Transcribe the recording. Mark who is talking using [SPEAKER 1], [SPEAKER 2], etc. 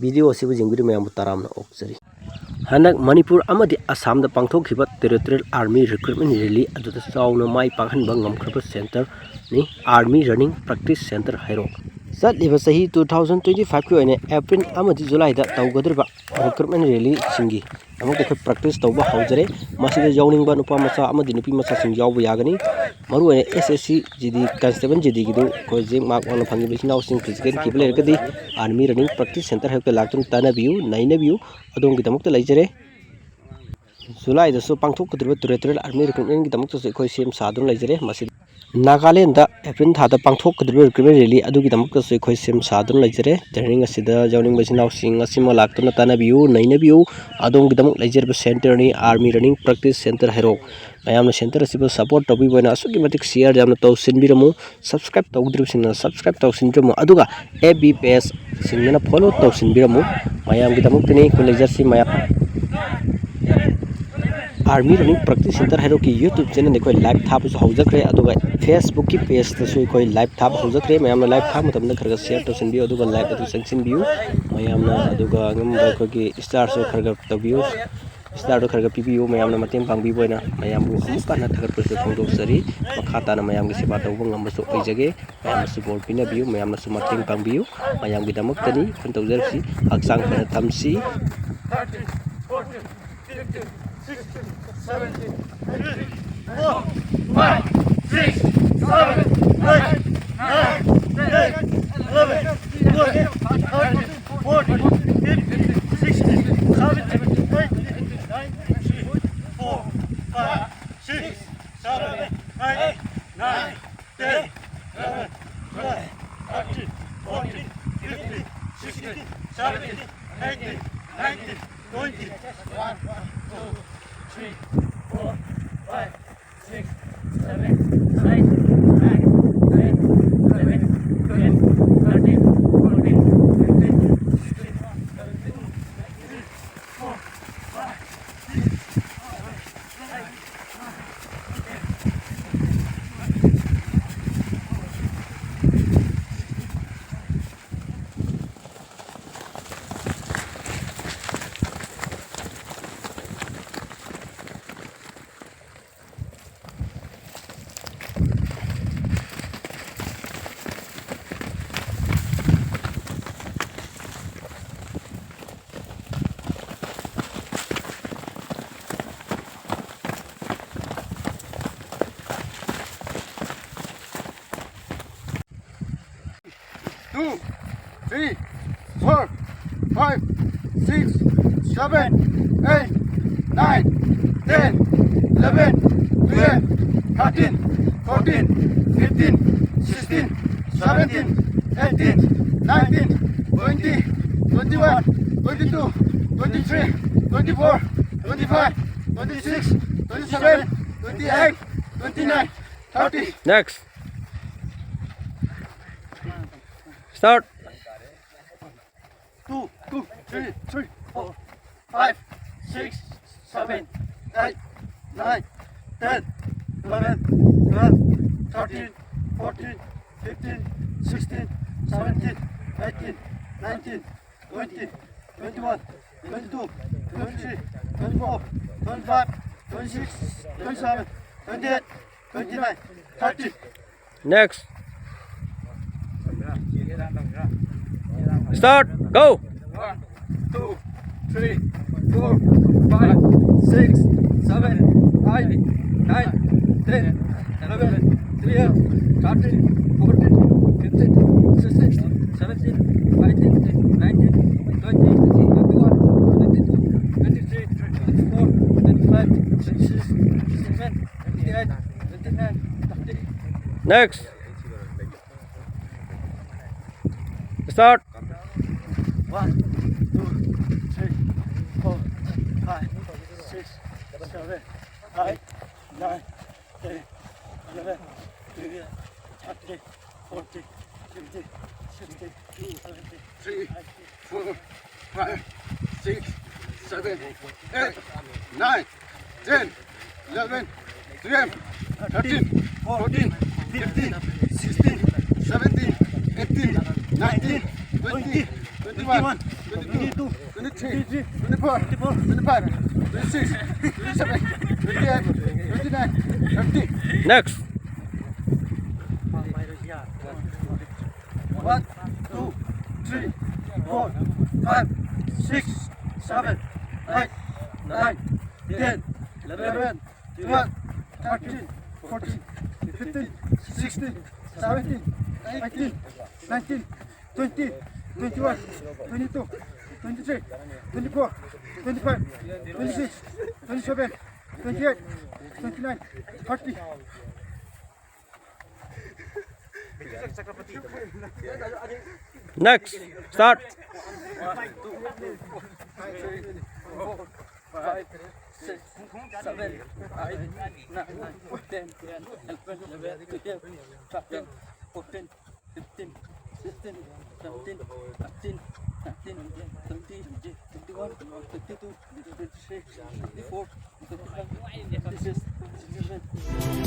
[SPEAKER 1] Video से जिंगबिर मैं ताराम ओक्चरी हनक मणिपुर अमदि असम दा पांगथोखिबा टेरिटोरियल आर्मी रिक्रूटमेंट रैली अदुदा चावना माई पाखनबा ngamkhraba सेंटर नि आर्मी रनिंग प्रैक्टिस सेंटर हैरो चलिबा सही 2025 की ओइने अप्रैल अमदि जुलाई दा तौगदरबा रिक्रूटमेंट रैली सिंगी अमुक ख प्रैक्टिस तौबा हौजरे मसिदा यावनिंगबा नुपा मचा अमदि नुपी मचा सिंग यावबा यागनी मरु ओइने एसएससी जीडी कांस्टेबल जीडी गिदु को जे मार्क वाला फंगी बिसिनाव सिंग फिजिकल किबले रकदी आर्मी रनिंग प्रैक्टिस सेंटर हैके लाक्तुन तानाबियु नाइनाबियु अदोम गिदमक लैजरे जुलाई दसो पांगथोकदरबा टेरिटोरियल आर्मी रिक्रूटमेंट गिदमक से कोई सेम सादुन लैजरे मसि नागालैंड दा एप्रिल थादा पांगथोकदरबा रिक्रूटमेंट रैली अदुगिदमक से कोई सेम सादुन लैजरे ट्रेनिंग असिदा जावनिंग बसिनाव सिंग असिमा लाक्तुन तानाबियु नाइनाबियु अदोम गिदमक लैजरबा सेंटर नि आर्मी रनिंग प्रैक्टिस सेंटर हैरो मैम सेंटर असिबो सपोर्ट तौबिबोना असुगी मतिक शेयर जामना तौसिनबिरमु सब्सक्राइब तौद्रिबसिना सब्सक्राइब तौसिनद्रमु अदुगा एबी पेज सिंगना फॉलो तौसिनबिरमु मैम गिदमक तनि को लैजरसि ma'am army running practice centre हैरो की यूट्यूब चैनल ने लाइव थाबसु हौजख्रे अदुगा फेसबुक की पेज तसु कोई लाइव थाब हौजख्रे मैम लाइव थाब मतमना खरगा शेयर तौसिनबियो अदुगा लाइव अदु संगसिनबियो मैम अदुगा ngamba ko ki star so खरगा तबियो स्टार खरगा पीबीयू मैम मतें पांगबीबोना मैम अमुकना थगरपसु फोंदोक्सरी मखाताना मैम की सेवा तौब ngambसु ओइजगे मैम सपोर्ट पिनाबियू मैम मतें पांगबीयू मैम की दमकतनी fun तौजरसी हक्सांग fun थमसी 2, 3, 4, 5, 6, 7, 8, 9, 10, 11, 12, 13, 14, 15, 16, 17, 18, 19, 20, 21, 22, 23, 24, 25, 26, 27, 28, 29, 30. Next. Start. 2, 3, 4, 5, 6, 7, 8, 9, 10, 11, 12, 13, 14, 15, 16, 17, 18, 19, 20, 21, 22, 23, 24, 25, 26, 27, 28, 29, 30. Next. Start. Go. 1, 2, 3, 4, 5, 6, 7, 8, 9, 10, 11, 12, 13, 14, 15, 16, 17, 18, 19, 20, 21, 22, 23, 24, 25, 26, 27, 28, 29, 30. Next. Start. 1, 2, 3, 4, 5, 6, 7, 8, 9, 10, 11, 12, 13, 14, 15, 16, 17, 3, 4, 5, 6, 7, 8, 9, 10, 11, 12, 13, 14, 15, 16, 17, 18, 19, 20,
[SPEAKER 2] 21, 22, 23, 24, 25, 26, 27, 28, 29, 30.
[SPEAKER 1] Next.
[SPEAKER 2] 1, 2, 3, 4, 5, 6, 7, 8, 9, 10, 11, 12, 13, 14, 15, 16, 17, 18, 19, 20, 21, 22, 23, 24, 25, 26, 27, 28, 29, 30.
[SPEAKER 1] Next. Start.
[SPEAKER 2] 5, 6, 7, 8, 9, 10, 11, 12, 13, 14, 15, 16, 17, 18, 19, 20, 21, 22, 23, 24, 25, 26, 27.